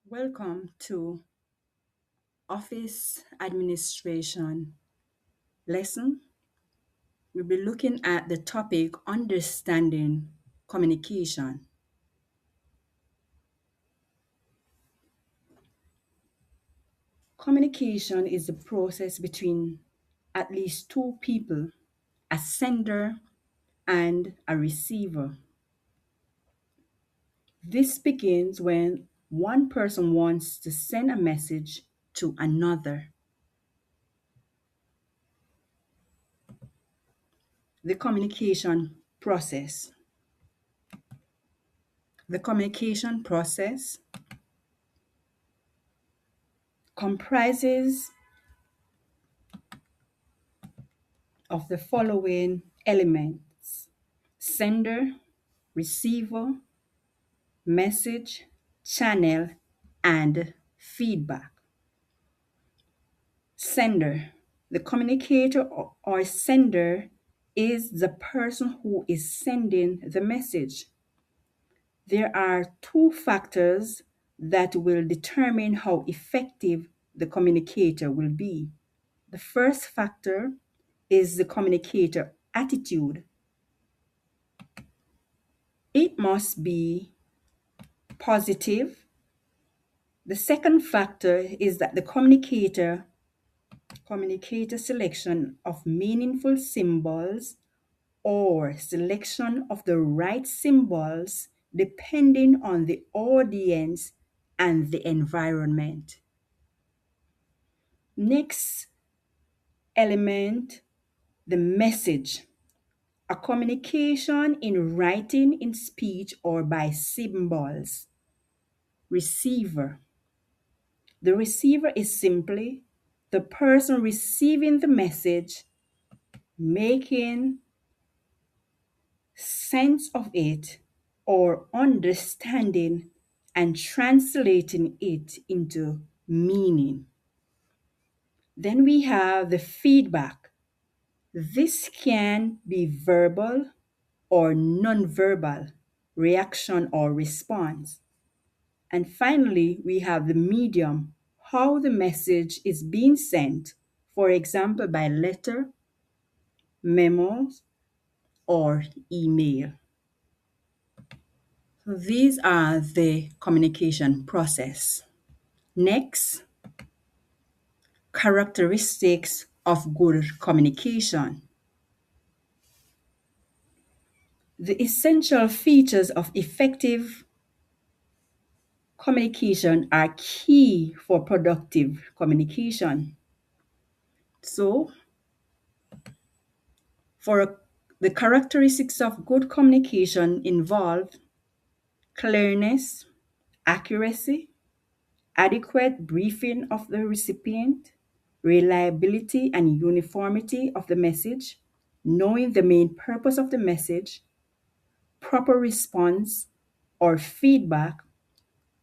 Welcome to Office Administration lesson. We'll be looking at the topic understanding communication. Communication is the process between at least two people, a sender and a receiver. This begins when one person wants to send a message to another. The communication process. The communication process comprises of the following elements: sender, receiver, message, channel, and feedback. Sender. The communicator or sender is the person who is sending the message. There are two factors that will determine how effective the communicator will be. The first factor is the communicator attitude. It must be positive. The second factor is that the communicator selection of meaningful symbols or selection of the right symbols depending on the audience and the environment. Next element, the message. A communication in writing, in speech, or by symbols. Receiver. The receiver is simply the person receiving the message, making sense of it, or understanding and translating it into meaning. Then we have the feedback. This can be verbal or non-verbal reaction or response. And finally, we have the medium, how the message is being sent, for example, by letter, memos, or email. So these are the communication process. Next, characteristics of good communication. The essential features of effective communication are key for productive communication. So, the characteristics of good communication involve clearness, accuracy, adequate briefing of the recipient, reliability and uniformity of the message, knowing the main purpose of the message, proper response or feedback,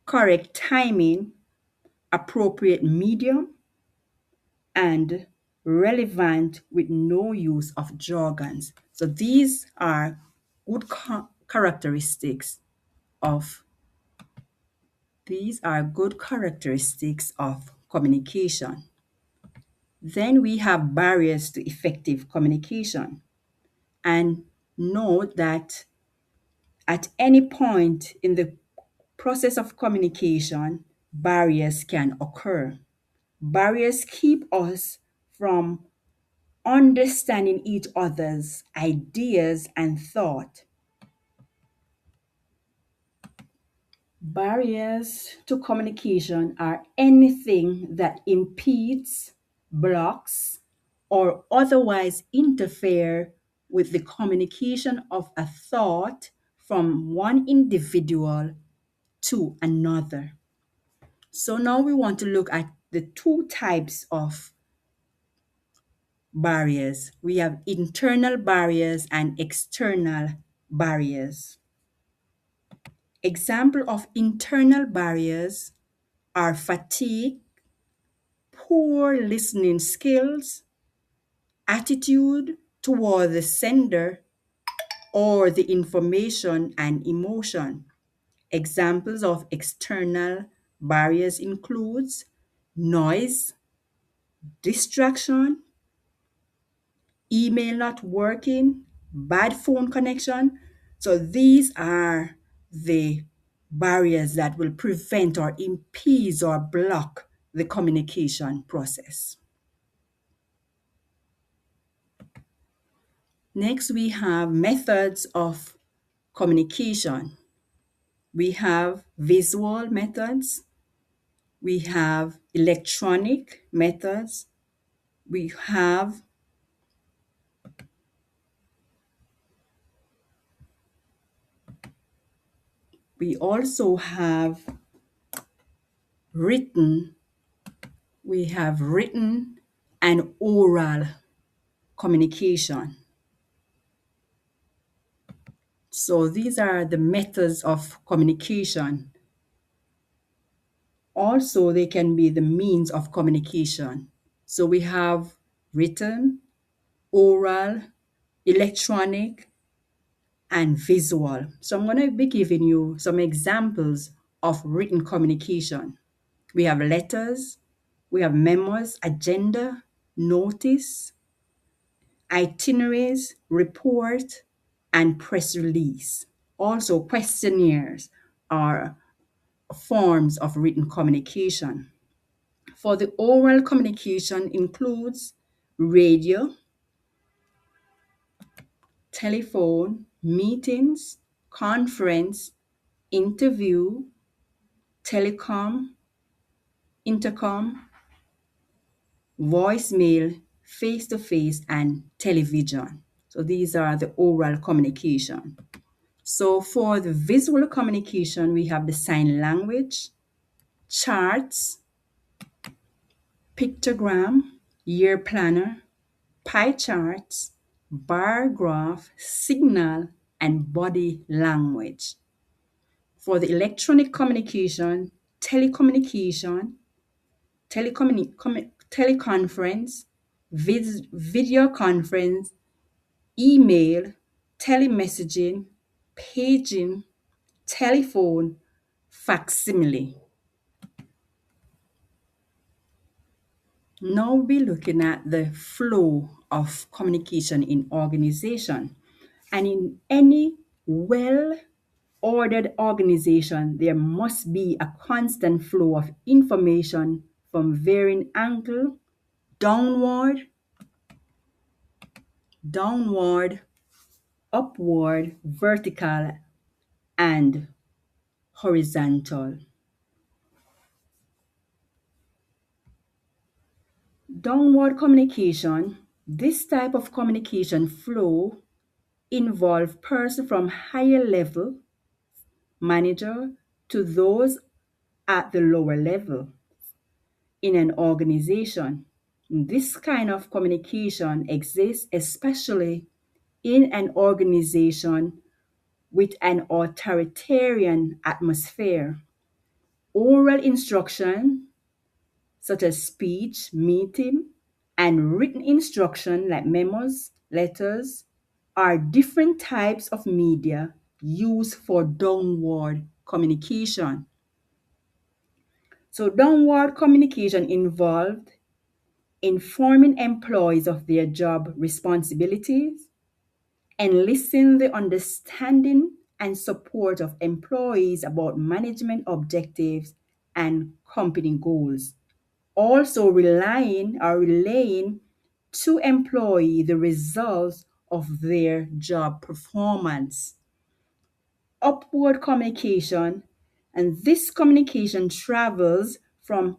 correct timing, appropriate medium, and relevant with no use of jargons. So these are good characteristics of communication. Then we have barriers to effective communication. And note that at any point in the process of communication, barriers can occur. Barriers keep us from understanding each other's ideas and thought. Barriers to communication are anything that impedes, blocks, or otherwise interfere with the communication of a thought from one individual to another. So now we want to look at the two types of barriers. We have internal barriers and external barriers. Example of internal barriers are fatigue, poor listening skills, attitude toward the sender or the information and emotion. Examples of external barriers includes noise, distraction, email not working, bad phone connection. So these are the barriers that will prevent or impede or block the communication process. Next, we have methods of communication. We have visual methods, we have electronic methods, we have we also have written, we have written and oral communication. So these are the methods of communication. Also, they can be the means of communication. So we have written, oral, electronic, and visual. So I'm going to be giving you some examples of written communication. We have letters, we have memos, agenda, notice, itineraries, report, and press release. Also, questionnaires are forms of written communication. For the oral communication includes radio, telephone, meetings, conference, interview, telecom, intercom, voicemail, face to face, and television. So these are the oral communication. So for the visual communication, we have the sign language, charts, pictogram, year planner, pie charts, bar graph, signal, and body language. For the electronic communication, telecommunication, teleconference, video conference, email, telemessaging, paging, telephone, facsimile. Now we'll be looking at the flow of communication in organization. And in any well-ordered organization, there must be a constant flow of information from varying angle, downward, upward, vertical, and horizontal. Downward communication, this type of communication flow involves persons from higher level, manager, to those at the lower level in an organization. This kind of communication exists especially in an organization with an authoritarian atmosphere. Oral instruction, such as speech, meeting, and written instruction like memos, letters, are different types of media used for downward communication. So, downward communication involved informing employees of their job responsibilities, enlisting the understanding and support of employees about management objectives and company goals. Also relaying to employee the results of their job performance. Upward communication, and this communication travels from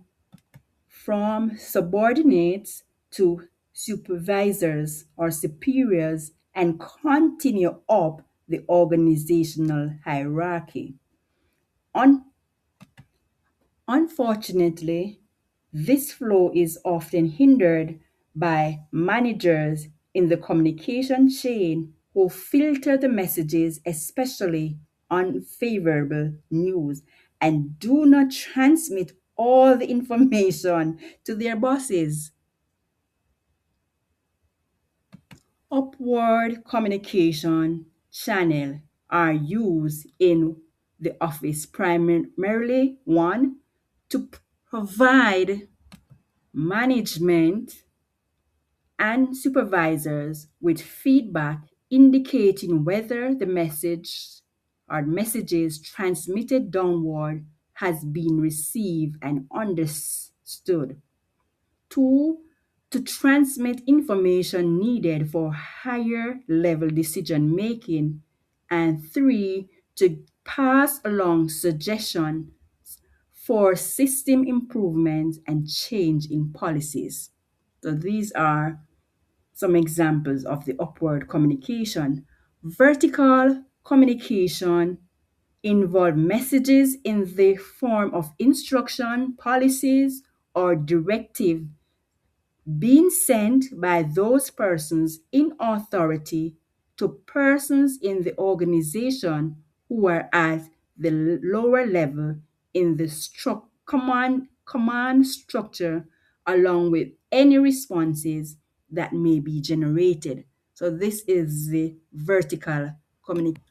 subordinates to supervisors or superiors and continue up the organizational hierarchy. Un- Unfortunately, this flow is often hindered by managers in the communication chain who filter the messages, especially unfavorable news, and do not transmit all the information to their bosses. Upward communication channels are used in the office primarily one, to provide management and supervisors with feedback indicating whether the message or messages transmitted downward has been received and understood. Two, to transmit information needed for higher level decision making. And three, to pass along suggestions for system improvement and change in policies. So these are some examples of the upward communication. Vertical communication involve messages in the form of instruction, policies, or directive being sent by those persons in authority to persons in the organization who are at the lower level in the command structure, along with any responses that may be generated. So this is the vertical communication.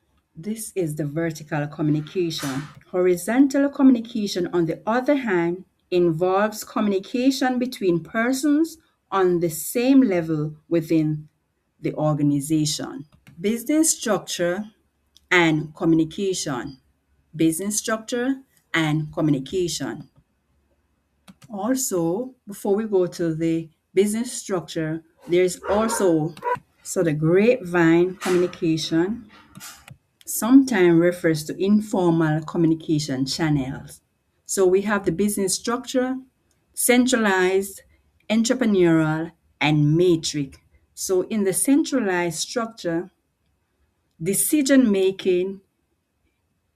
Horizontal communication, on the other hand, involves communication between persons on the same level within the organization. Business structure and communication. Business structure and communication. Also, before we go to the business structure, there's also the grapevine communication sometimes refers to informal communication channels. So we have the business structure, centralized, entrepreneurial, and matrix. So in the centralized structure, decision making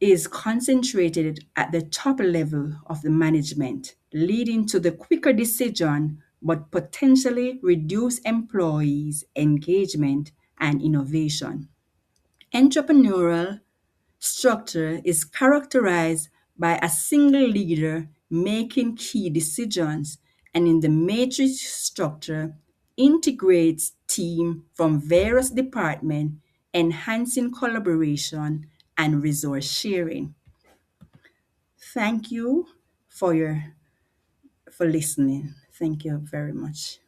is concentrated at the top level of the management, leading to the quicker decision but potentially reduce employees' engagement and innovation. Entrepreneurial structure is characterized by a single leader making key decisions, and in the matrix structure integrates team from various departments, enhancing collaboration and resource sharing. Thank you for listening. Thank you very much.